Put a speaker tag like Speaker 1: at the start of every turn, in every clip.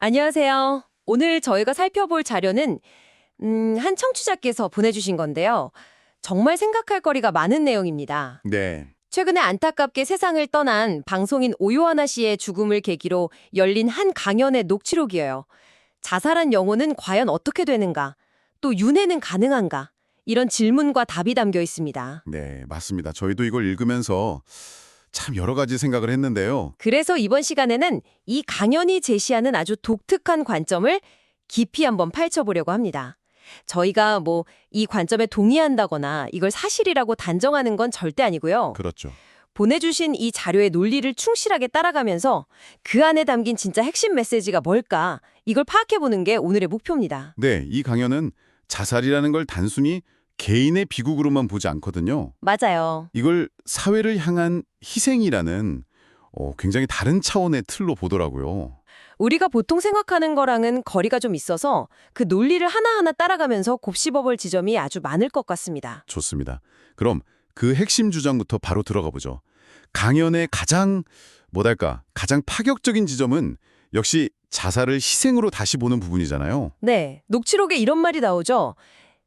Speaker 1: 안녕하세요. 오늘 저희가 살펴볼 자료는 한 청취자께서 보내주신 건데요. 정말 생각할 거리가 많은 내용입니다.
Speaker 2: 네,
Speaker 1: 최근에 안타깝게 세상을 떠난 방송인 오요하나 씨의 죽음을 계기로 열린 한 강연의 녹취록이에요. 자살한 영혼은 과연 어떻게 되는가? 또 윤회는 가능한가? 이런 질문과 답이 담겨 있습니다.
Speaker 2: 네, 맞습니다. 저희도 이걸 읽으면서 참 여러 가지 생각을 했는데요.
Speaker 1: 그래서 이번 시간에는 이 강연이 제시하는 아주 독특한 관점을 깊이 한번 파헤쳐보려고 합니다. 저희가 이 관점에 동의한다거나 이걸 사실이라고 단정하는 건 절대 아니고요.
Speaker 2: 그렇죠.
Speaker 1: 보내주신 이 자료의 논리를 충실하게 따라가면서 그 안에 담긴 진짜 핵심 메시지가 뭘까 이걸 파악해보는 게 오늘의 목표입니다.
Speaker 2: 네, 이 강연은 자살이라는 걸 단순히 개인의 비극으로만 보지 않거든요.
Speaker 1: 맞아요.
Speaker 2: 이걸 사회를 향한 희생이라는 굉장히 다른 차원의 틀로 보더라고요.
Speaker 1: 우리가 보통 생각하는 거랑은 거리가 좀 있어서 그 논리를 하나하나 따라가면서 곱씹어볼 지점이 아주 많을 것 같습니다.
Speaker 2: 좋습니다. 그럼 그 핵심 주장부터 바로 들어가 보죠. 강연의 가장 파격적인 지점은 역시 자살을 희생으로 다시 보는 부분이잖아요.
Speaker 1: 네, 녹취록에 이런 말이 나오죠.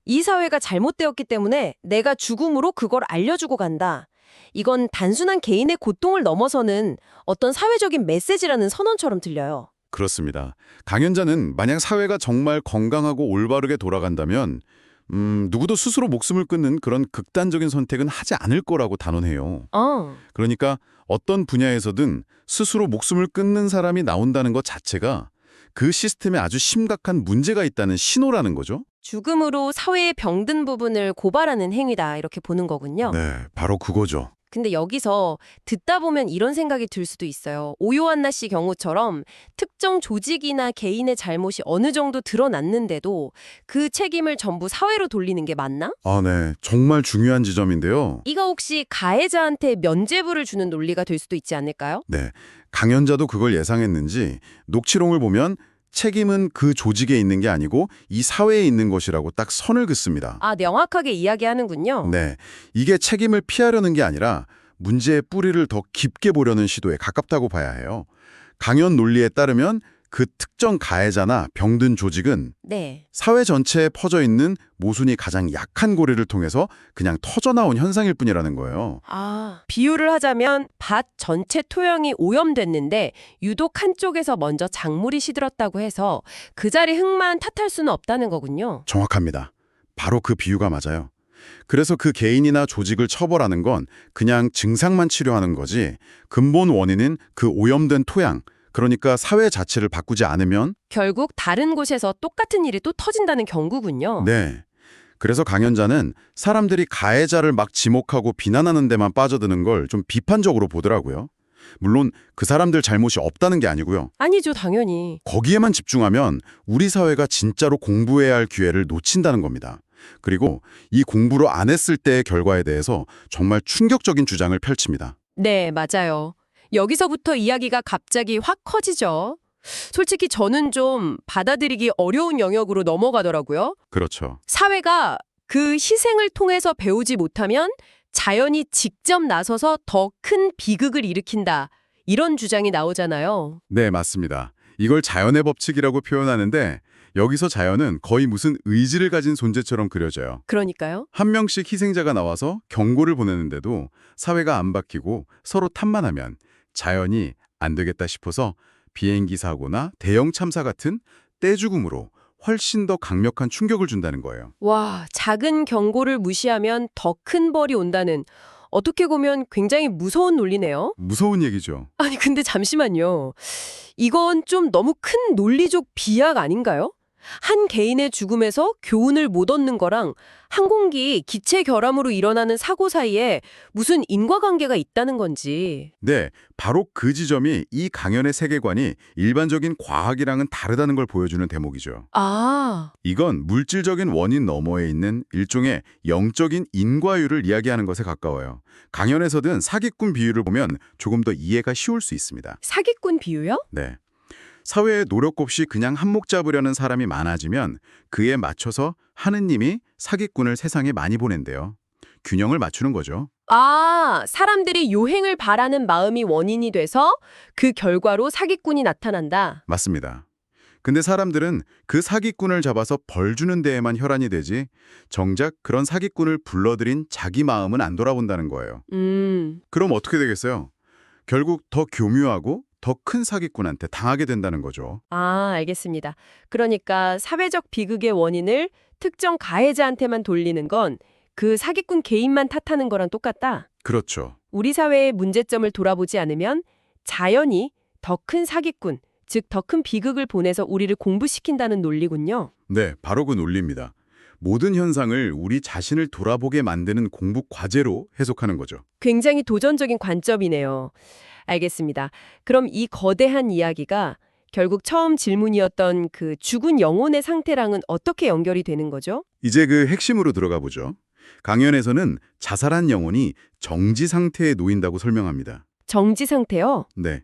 Speaker 1: 이 사회가 잘못되었기 때문에 내가 죽음으로 그걸 알려주고 간다. 이건 단순한 개인의 고통을 넘어서는 어떤 사회적인 메시지라는 선언처럼 들려요.
Speaker 2: 그렇습니다. 강연자는 만약 사회가 정말 건강하고 올바르게 돌아간다면 누구도 스스로 목숨을 끊는 그런 극단적인 선택은 하지 않을 거라고 단언해요. 그러니까 어떤 분야에서든 스스로 목숨을 끊는 사람이 나온다는 것 자체가 그 시스템에 아주 심각한 문제가 있다는 신호라는 거죠.
Speaker 1: 죽음으로 사회의 병든 부분을 고발하는 행위다 이렇게 보는 거군요.
Speaker 2: 네, 바로 그거죠.
Speaker 1: 근데 여기서 듣다 보면 이런 생각이 들 수도 있어요. 오요한나 씨 경우처럼 특정 조직이나 개인의 잘못이 어느 정도 드러났는데도 그 책임을 전부 사회로 돌리는 게 맞나?
Speaker 2: 네. 정말 중요한 지점인데요.
Speaker 1: 이거 혹시 가해자한테 면죄부를 주는 논리가 될 수도 있지 않을까요?
Speaker 2: 네. 강연자도 그걸 예상했는지 녹취록을 보면 책임은 그 조직에 있는 게 아니고 이 사회에 있는 것이라고 딱 선을 긋습니다.
Speaker 1: 명확하게 이야기하는군요.
Speaker 2: 네. 이게 책임을 피하려는 게 아니라 문제의 뿌리를 더 깊게 보려는 시도에 가깝다고 봐야 해요. 강연 논리에 따르면 그 특정 가해자나 병든 조직은
Speaker 1: 네.
Speaker 2: 사회 전체에 퍼져 있는 모순이 가장 약한 고리를 통해서 그냥 터져나온 현상일 뿐이라는 거예요.
Speaker 1: 비유를 하자면 밭 전체 토양이 오염됐는데 유독 한쪽에서 먼저 작물이 시들었다고 해서 그 자리 흙만 탓할 수는 없다는 거군요.
Speaker 2: 정확합니다. 바로 그 비유가 맞아요. 그래서 그 개인이나 조직을 처벌하는 건 그냥 증상만 치료하는 거지 근본 원인은 그 오염된 토양, 그러니까 사회 자체를 바꾸지 않으면
Speaker 1: 결국 다른 곳에서 똑같은 일이 또 터진다는 경고군요.
Speaker 2: 네. 그래서 강연자는 사람들이 가해자를 막 지목하고 비난하는 데만 빠져드는 걸 좀 비판적으로 보더라고요. 물론 그 사람들 잘못이 없다는 게 아니고요.
Speaker 1: 아니죠, 당연히.
Speaker 2: 거기에만 집중하면 우리 사회가 진짜로 공부해야 할 기회를 놓친다는 겁니다. 그리고 이 공부를 안 했을 때의 결과에 대해서 정말 충격적인 주장을 펼칩니다.
Speaker 1: 네, 맞아요. 여기서부터 이야기가 갑자기 확 커지죠. 솔직히 저는 좀 받아들이기 어려운 영역으로 넘어가더라고요.
Speaker 2: 그렇죠.
Speaker 1: 사회가 그 희생을 통해서 배우지 못하면 자연이 직접 나서서 더 큰 비극을 일으킨다. 이런 주장이 나오잖아요.
Speaker 2: 네, 맞습니다. 이걸 자연의 법칙이라고 표현하는데 여기서 자연은 거의 무슨 의지를 가진 존재처럼 그려져요.
Speaker 1: 그러니까요.
Speaker 2: 한 명씩 희생자가 나와서 경고를 보내는데도 사회가 안 바뀌고 서로 탓만하면 자연이 안 되겠다 싶어서 비행기 사고나 대형 참사 같은 떼죽음으로 훨씬 더 강력한 충격을 준다는 거예요.
Speaker 1: 와, 작은 경고를 무시하면 더 큰 벌이 온다는 어떻게 보면 굉장히 무서운 논리네요.
Speaker 2: 무서운 얘기죠.
Speaker 1: 아니, 근데 잠시만요. 이건 좀 너무 큰 논리적 비약 아닌가요? 한 개인의 죽음에서 교훈을 못 얻는 거랑 항공기 기체 결함으로 일어나는 사고 사이에 무슨 인과관계가 있다는 건지.
Speaker 2: 네, 바로 그 지점이 이 강연의 세계관이 일반적인 과학이랑은 다르다는 걸 보여주는 대목이죠. 이건 물질적인 원인 너머에 있는 일종의 영적인 인과율을 이야기하는 것에 가까워요. 강연에서든 사기꾼 비유를 보면 조금 더 이해가 쉬울 수 있습니다.
Speaker 1: 사기꾼 비유요?
Speaker 2: 네. 사회에 노력 없이 그냥 한몫 잡으려는 사람이 많아지면 그에 맞춰서 하느님이 사기꾼을 세상에 많이 보낸대요. 균형을 맞추는 거죠.
Speaker 1: 사람들이 요행을 바라는 마음이 원인이 돼서 그 결과로 사기꾼이 나타난다.
Speaker 2: 맞습니다. 근데 사람들은 그 사기꾼을 잡아서 벌 주는 데에만 혈안이 되지 정작 그런 사기꾼을 불러들인 자기 마음은 안 돌아본다는 거예요. 그럼 어떻게 되겠어요? 결국 더 교묘하고 더 큰 사기꾼한테 당하게 된다는 거죠.
Speaker 1: 아, 알겠습니다. 그러니까 사회적 비극의 원인을 특정 가해자한테만 돌리는 건 그 사기꾼 개인만 탓하는 거랑 똑같다.
Speaker 2: 그렇죠.
Speaker 1: 우리 사회의 문제점을 돌아보지 않으면 자연히 더 큰 사기꾼, 즉 더 큰 비극을 보내서 우리를 공부시킨다는 논리군요.
Speaker 2: 네, 바로 그 논리입니다. 모든 현상을 우리 자신을 돌아보게 만드는 공부 과제로 해석하는 거죠.
Speaker 1: 굉장히 도전적인 관점이네요. 알겠습니다. 그럼 이 거대한 이야기가 결국 처음 질문이었던 그 죽은 영혼의 상태랑은 어떻게 연결이 되는 거죠?
Speaker 2: 이제 그 핵심으로 들어가 보죠. 강연에서는 자살한 영혼이 정지 상태에 놓인다고 설명합니다.
Speaker 1: 정지 상태요?
Speaker 2: 네,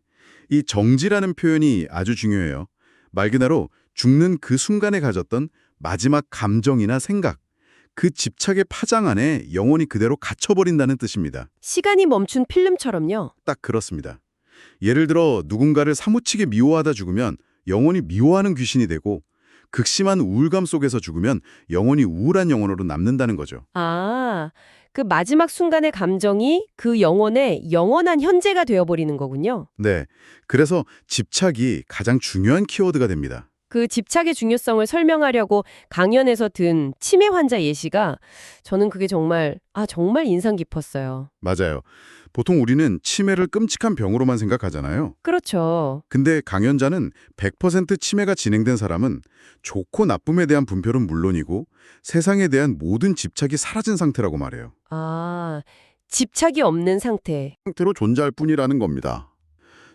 Speaker 2: 이 정지라는 표현이 아주 중요해요. 말 그대로 죽는 그 순간에 가졌던 마지막 감정이나 생각, 그 집착의 파장 안에 영혼이 그대로 갇혀버린다는 뜻입니다.
Speaker 1: 시간이 멈춘 필름처럼요.
Speaker 2: 딱 그렇습니다. 예를 들어 누군가를 사무치게 미워하다 죽으면 영혼이 미워하는 귀신이 되고 극심한 우울감 속에서 죽으면 영혼이 우울한 영혼으로 남는다는 거죠.
Speaker 1: 아, 그 마지막 순간의 감정이 그 영혼의 영원한 현재가 되어버리는 거군요.
Speaker 2: 네, 그래서 집착이 가장 중요한 키워드가 됩니다.
Speaker 1: 그 집착의 중요성을 설명하려고 강연에서 든 치매 환자 예시가 저는 그게 정말 인상 깊었어요.
Speaker 2: 맞아요. 보통 우리는 치매를 끔찍한 병으로만 생각하잖아요.
Speaker 1: 그렇죠.
Speaker 2: 근데 강연자는 100% 치매가 진행된 사람은 좋고 나쁨에 대한 분별은 물론이고 세상에 대한 모든 집착이 사라진 상태라고 말해요.
Speaker 1: 아, 집착이 없는 상태.
Speaker 2: 상태로 존재할 뿐이라는 겁니다.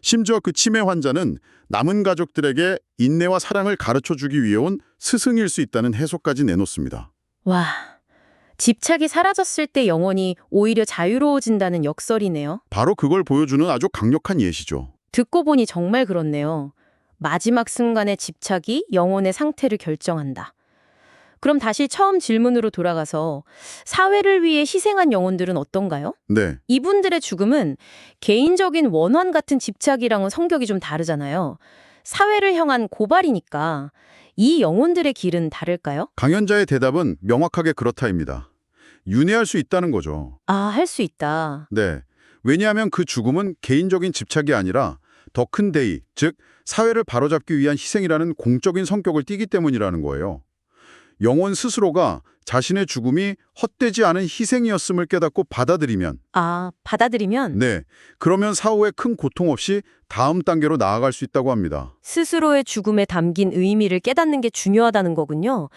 Speaker 2: 심지어 그 치매 환자는 남은 가족들에게 인내와 사랑을 가르쳐주기 위해 온 스승일 수 있다는 해석까지 내놓습니다.
Speaker 3: 와, 집착이 사라졌을 때 영혼이 오히려 자유로워진다는 역설이네요.
Speaker 2: 바로 그걸 보여주는 아주 강력한 예시죠.
Speaker 3: 듣고 보니 정말 그렇네요. 마지막 순간의 집착이 영혼의 상태를 결정한다. 그럼 다시 처음 질문으로 돌아가서 사회를 위해 희생한 영혼들은 어떤가요?
Speaker 2: 네,
Speaker 3: 이분들의 죽음은 개인적인 원한 같은 집착이랑은 성격이 좀 다르잖아요. 사회를 향한 고발이니까 이 영혼들의 길은 다를까요?
Speaker 2: 강연자의 대답은 명확하게 그렇다입니다. 윤회할 수 있다는 거죠.
Speaker 3: 아, 할 수 있다.
Speaker 2: 네, 왜냐하면 그 죽음은 개인적인 집착이 아니라 더 큰 대의, 즉 사회를 바로잡기 위한 희생이라는 공적인 성격을 띠기 때문이라는 거예요. 영혼 스스로가 자신의 죽음이 헛되지 않은 희생이었음을 깨닫고 받아들이면
Speaker 3: 아, 받아들이면
Speaker 2: 네, 그러면 사후에 큰 고통 없이 다음 단계로 나아갈 수 있다고 합니다.
Speaker 1: 스스로의 죽음에 담긴 의미를 깨닫는 게 중요하다는 거군요.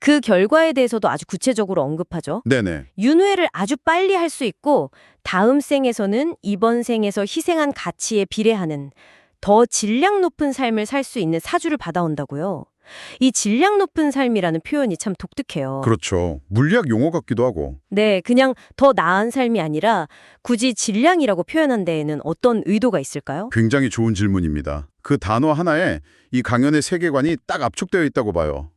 Speaker 1: 그 결과에 대해서도 아주 구체적으로 언급하죠.
Speaker 2: 네네,
Speaker 1: 윤회를 아주 빨리 할 수 있고 다음 생에서는 이번 생에서 희생한 가치에 비례하는 더 질량 높은 삶을 살 수 있는 사주를 받아온다고요. 이 질량 높은 삶이라는 표현이 참 독특해요.
Speaker 2: 그렇죠. 물리학 용어 같기도 하고.
Speaker 1: 네, 그냥 더 나은 삶이 아니라 굳이 질량이라고 표현한 데에는 어떤 의도가 있을까요?
Speaker 2: 굉장히 좋은 질문입니다. 그 단어 하나에 이 강연의 세계관이 딱 압축되어 있다고 봐요.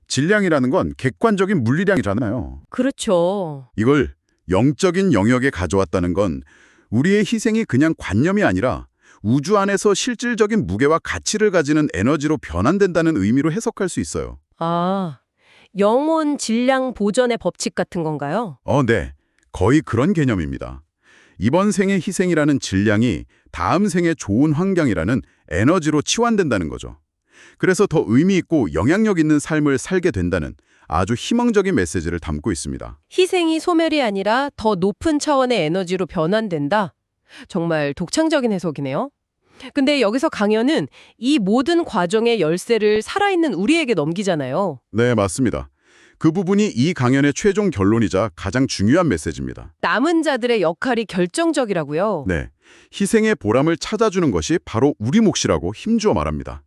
Speaker 2: 질량이라는 건 객관적인 물리량이잖아요.
Speaker 1: 그렇죠.
Speaker 2: 이걸 영적인 영역에 가져왔다는 건 우리의 희생이 그냥 관념이 아니라 우주 안에서 실질적인 무게와 가치를 가지는 에너지로 변환된다는 의미로 해석할 수 있어요.
Speaker 1: 아, 영혼 질량 보전의 법칙 같은 건가요?
Speaker 2: 네. 거의 그런 개념입니다. 이번 생의 희생이라는 질량이 다음 생의 좋은 환경이라는 에너지로 치환된다는 거죠. 그래서 더 의미 있고 영향력 있는 삶을 살게 된다는 아주 희망적인 메시지를 담고 있습니다.
Speaker 1: 희생이 소멸이 아니라 더 높은 차원의 에너지로 변환된다? 정말 독창적인 해석이네요. 근데 여기서 강연은 이 모든 과정의 열쇠를 살아있는 우리에게 넘기잖아요.
Speaker 2: 네, 맞습니다. 그 부분이 이 강연의 최종 결론이자 가장 중요한 메시지입니다.
Speaker 1: 남은 자들의 역할이 결정적이라고요.
Speaker 2: 네, 희생의 보람을 찾아주는 것이 바로 우리 몫이라고 힘주어 말합니다.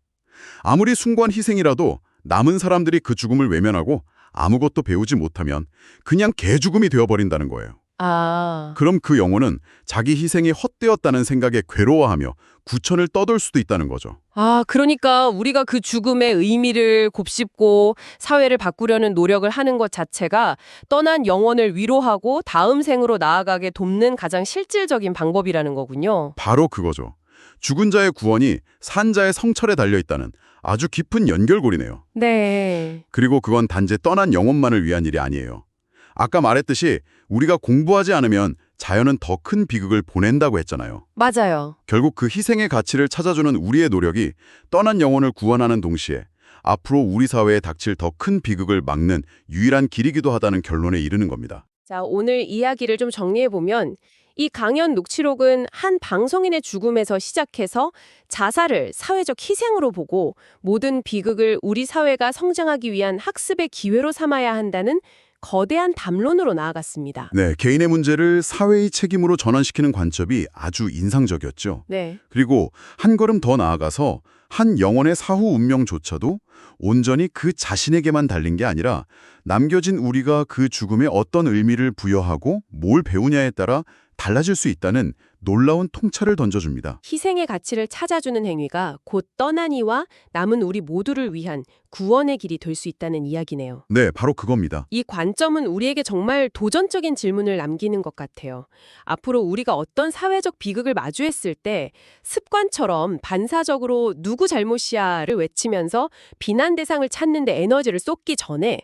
Speaker 2: 아무리 숭고한 희생이라도 남은 사람들이 그 죽음을 외면하고 아무것도 배우지 못하면 그냥 개죽음이 되어버린다는 거예요.
Speaker 1: 아,
Speaker 2: 그럼 그 영혼은 자기 희생이 헛되었다는 생각에 괴로워하며 구천을 떠돌 수도 있다는 거죠.
Speaker 1: 그러니까 우리가 그 죽음의 의미를 곱씹고 사회를 바꾸려는 노력을 하는 것 자체가 떠난 영혼을 위로하고 다음 생으로 나아가게 돕는 가장 실질적인 방법이라는 거군요.
Speaker 2: 바로 그거죠. 죽은 자의 구원이 산 자의 성철에 달려있다는 아주 깊은 연결고리네요.
Speaker 1: 네.
Speaker 2: 그리고 그건 단지 떠난 영혼만을 위한 일이 아니에요. 아까 말했듯이 우리가 공부하지 않으면 자연은 더 큰 비극을 보낸다고 했잖아요.
Speaker 1: 맞아요.
Speaker 2: 결국 그 희생의 가치를 찾아주는 우리의 노력이 떠난 영혼을 구원하는 동시에 앞으로 우리 사회에 닥칠 더 큰 비극을 막는 유일한 길이기도 하다는 결론에 이르는 겁니다.
Speaker 1: 자, 오늘 이야기를 좀 정리해보면 이 강연 녹취록은 한 방송인의 죽음에서 시작해서 자살을 사회적 희생으로 보고 모든 비극을 우리 사회가 성장하기 위한 학습의 기회로 삼아야 한다는 거대한 담론으로 나아갔습니다.
Speaker 2: 네, 개인의 문제를 사회의 책임으로 전환시키는 관점이 아주 인상적이었죠.
Speaker 1: 네.
Speaker 2: 그리고 한 걸음 더 나아가서 한 영혼의 사후 운명조차도 온전히 그 자신에게만 달린 게 아니라 남겨진 우리가 그 죽음에 어떤 의미를 부여하고 뭘 배우냐에 따라 달라질 수 있다는 놀라운 통찰을 던져줍니다.
Speaker 1: 희생의 가치를 찾아주는 행위가 곧 떠난 이와 남은 우리 모두를 위한 구원의 길이 될 수 있다는 이야기네요.
Speaker 2: 네, 바로 그겁니다.
Speaker 1: 이 관점은 우리에게 정말 도전적인 질문을 남기는 것 같아요. 앞으로 우리가 어떤 사회적 비극을 마주했을 때 습관처럼 반사적으로 누구 잘못이야를 외치면서 비난 대상을 찾는 데 에너지를 쏟기 전에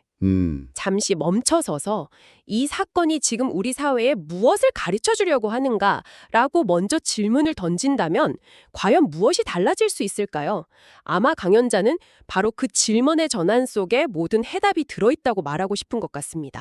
Speaker 1: 잠시 멈춰서서 이 사건이 지금 우리 사회에 무엇을 가르쳐 주려고 하는가라고 먼저 질문을 던진다면 과연 무엇이 달라질 수 있을까요? 아마 강연자는 바로 그 질문의 전환 속에 모든 해답이 들어있다고 말하고 싶은 것 같습니다.